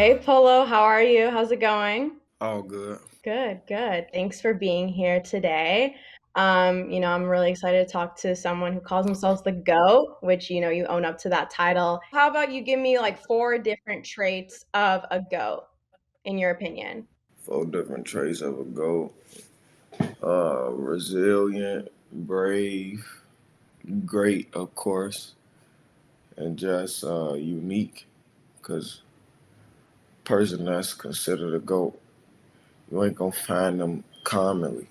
Hey Polo, how are you? How's it going? All good. Good, good. Thanks for being here today. I'm really excited to talk to someone who calls themselves the GOAT, which, you own up to that title. How about you give me like four different traits of a GOAT, in your opinion? Four different traits of a goat. Resilient, brave, great, of course, and just unique. Because person that's considered a goat, you ain't gonna find them commonly.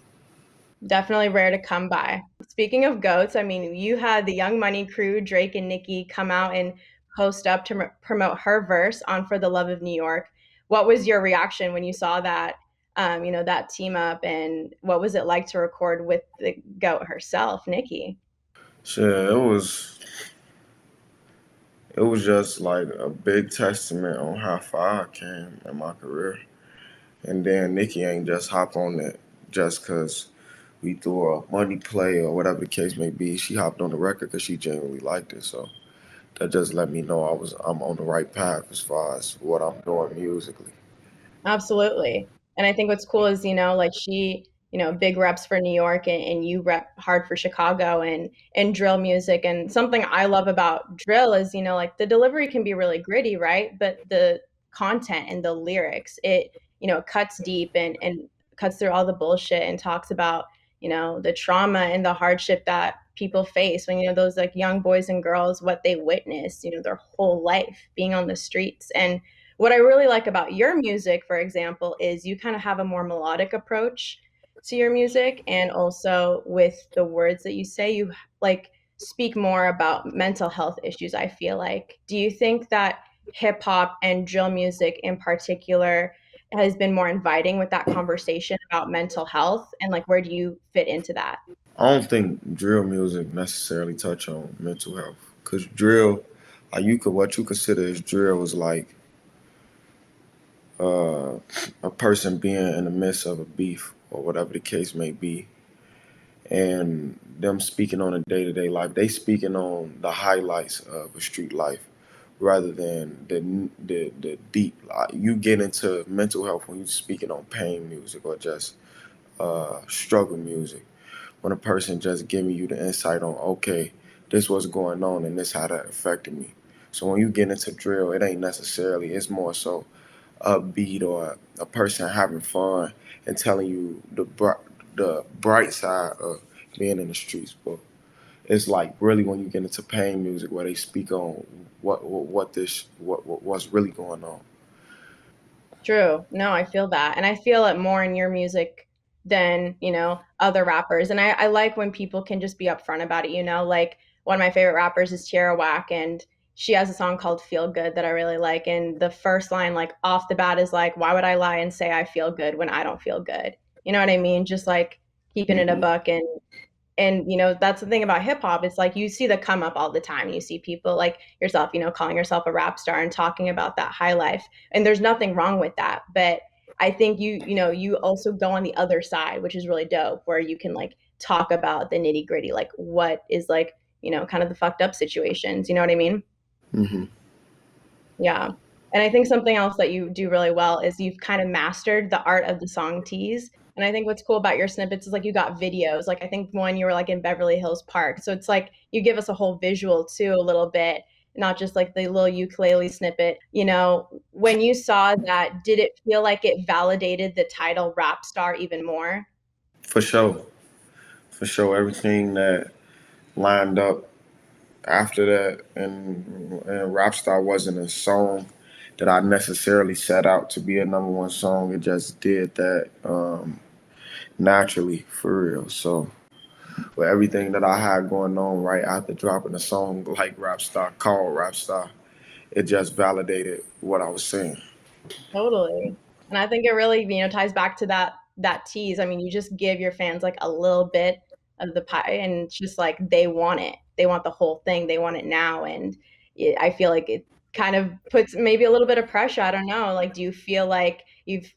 Definitely rare to come by. Speaking of goats, I mean, you had the Young Money crew, Drake and Nicki, come out and post up to promote her verse on For the Love of New York. What was your reaction when you saw that, that team up, and what was it like to record with the goat herself, Nicki? Shit, it was just like a big testament on how far I came in my career. And then Nikki ain't just hop on it just because we threw a money play or whatever the case may be. She hopped on the record because she genuinely liked it. So that just let me know I'm on the right path as far as what I'm doing musically. Absolutely. And I think what's cool is, like big reps for New York and you rep hard for Chicago and drill music. And something I love about drill is, like the delivery can be really gritty, right? But the content and the lyrics, it cuts deep and cuts through all the bullshit and talks about, the trauma and the hardship that people face when, those like young boys and girls, what they witness, their whole life being on the streets. And what I really like about your music, for example, is you kind of have a more melodic approach to your music. And also with the words that you say, you like speak more about mental health issues, I feel like. Do you think that hip hop and drill music in particular has been more inviting with that conversation about mental health? And like, where do you fit into that? I don't think drill music necessarily touch on mental health because drill, what you consider as drill is like uh, a person being in the midst of a beef or whatever the case may be, and them speaking on a day to day life. They speaking on the highlights of a street life rather than the deep. You get into mental health when you're speaking on pain music or just struggle music. When a person just giving you the insight on, okay, this was going on and this how that affected me. So when you get into drill, it ain't necessarily. It's more so upbeat or a person having fun and telling you the bright side of being in the streets. But it's like really when you get into pain music where they speak on what's really going on. True. No, I feel that. And I feel it more in your music than, other rappers. And I like when people can just be upfront about it, like one of my favorite rappers is Tierra Whack, and she has a song called Feel Good that I really like. And the first line, like off the bat, is like, why would I lie and say I feel good when I don't feel good? You know what I mean? Just like keeping it a Hmm. buck. And that's the thing about hip hop. It's like you see the come up all the time. You see people like yourself, calling yourself a rap star and talking about that high life. And there's nothing wrong with that. But I think you also go on the other side, which is really dope, where you can like talk about the nitty gritty, like what is like, kind of the fucked up situations. You know what I mean? Hmm. Yeah. And I think something else that you do really well is you've kind of mastered the art of the song tease. And I think what's cool about your snippets is like you got videos. Like I think one you were like in Beverly Hills Park. So it's like you give us a whole visual too, a little bit, not just like the little ukulele snippet. When you saw that, did it feel like it validated the title Rap Star even more? For sure, for sure, everything that lined up after that, and Rapstar wasn't a song that I necessarily set out to be a number one song. It just did that naturally, for real. So with everything that I had going on right after dropping a song like Rapstar, called Rapstar, it just validated what I was saying. Totally. And I think it really, ties back to that tease. I mean, you just give your fans like a little bit of the pie and it's just like they want it. They want the whole thing. They want it now. And I feel like it kind of puts maybe a little bit of pressure. I don't know. Like, do you feel like you've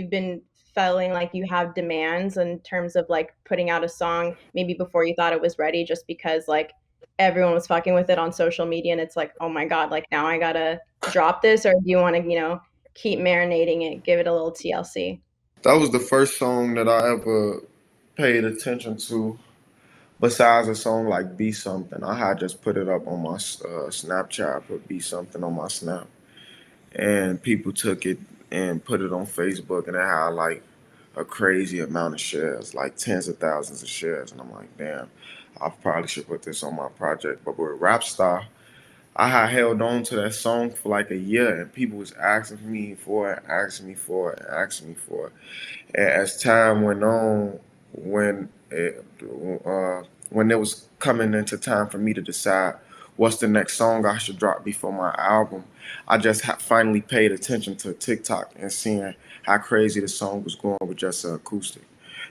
been feeling like you have demands in terms of like putting out a song maybe before you thought it was ready just because like everyone was fucking with it on social media and it's like, oh my God, like now I gotta drop this, or do you want to, keep marinating it, give it a little TLC. That was the first song that I ever paid attention to. Besides a song like "Be Something," I had just put it up on my Snapchat. I put "Be Something" on my Snap, and people took it and put it on Facebook, and it had like a crazy amount of shares, like tens of thousands of shares. And I'm like, damn, I probably should put this on my project. But with Rapstar, I had held on to that song for like a year, and people was asking me for it, asking me for it, asking me for it. And as time went on, when it, when it was coming into time for me to decide what's the next song I should drop before my album, I just finally paid attention to TikTok and seeing how crazy the song was going with just an acoustic.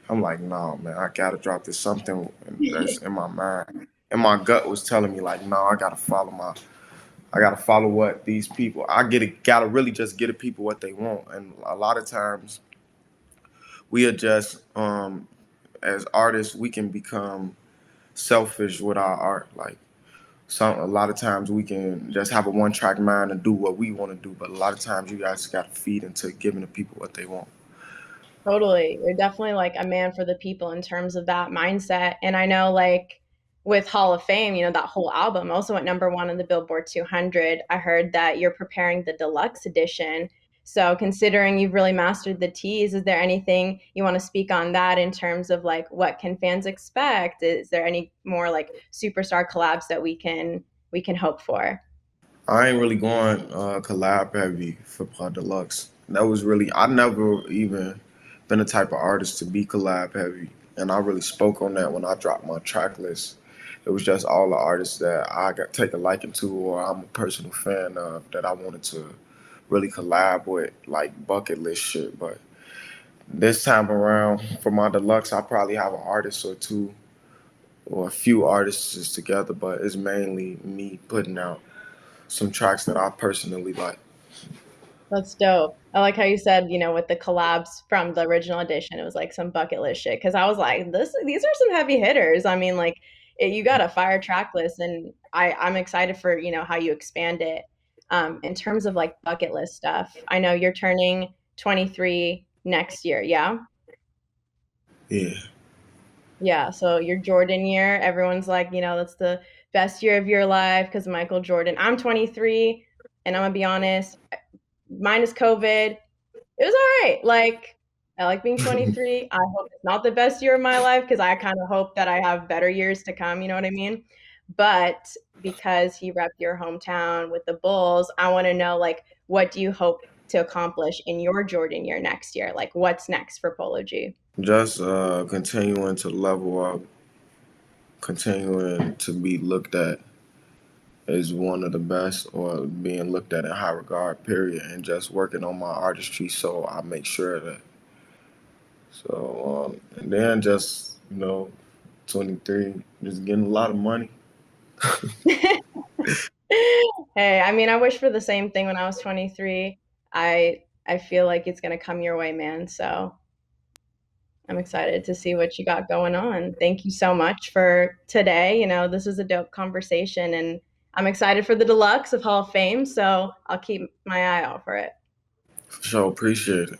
I'm like, no, man, I gotta drop this something that's in my mind. And my gut was telling me like, no, I gotta follow what these people. I get it. Gotta really just get the people what they want. And a lot of times we are just as artists we can become selfish with our art. Like a lot of times we can just have a one track mind and do what we want to do. But a lot of times you guys gotta feed into giving the people what they want. Totally. You're definitely like a man for the people in terms of that mindset. And I know like with Hall of Fame, that whole album also went number one on the Billboard 200. I heard that you're preparing the deluxe edition. So considering you've really mastered the teas, is there anything you want to speak on that in terms of like what can fans expect? Is there any more like superstar collabs that we can hope for? I ain't really going collab heavy for Pod Deluxe. That was really I never even been the type of artist to be collab heavy, and I really spoke on that when I dropped my track list. It was just all the artists that I got take a liking to, or I'm a personal fan of that I wanted to really collab with, like bucket list shit. But this time around, for my deluxe, I probably have an artist or two or a few artists together, but it's mainly me putting out some tracks that I personally like. That's dope. I like how you said, with the collabs from the original edition, it was like some bucket list shit. Because I was like, these are some heavy hitters. I mean, like, you got a fire track list, and I'm excited for how you expand it. In terms of like bucket list stuff, I know you're turning 23 next year. Yeah, Yeah. yeah. So your Jordan year, everyone's like, that's the best year of your life because Michael Jordan. I'm 23, and I'm gonna be honest, minus COVID. It was all right. Like, I like being 23. I hope it's not the best year of my life because I kind of hope that I have better years to come. You know what I mean? But because he repped your hometown with the Bulls, I want to know, like, what do you hope to accomplish in your Jordan year next year? Like, what's next for Polo G? Just continuing to level up, continuing to be looked at as one of the best or being looked at in high regard, period, and just working on my artistry so I make sure that. So, and then just, 23, just getting a lot of money. Hey, I mean, I wish for the same thing when I was 23. I feel like it's gonna come your way, man. So I'm excited to see what you got going on. Thank you so much for today. This is a dope conversation, and I'm excited for the deluxe of Hall of Fame. So I'll keep my eye out for it. For sure, appreciate it.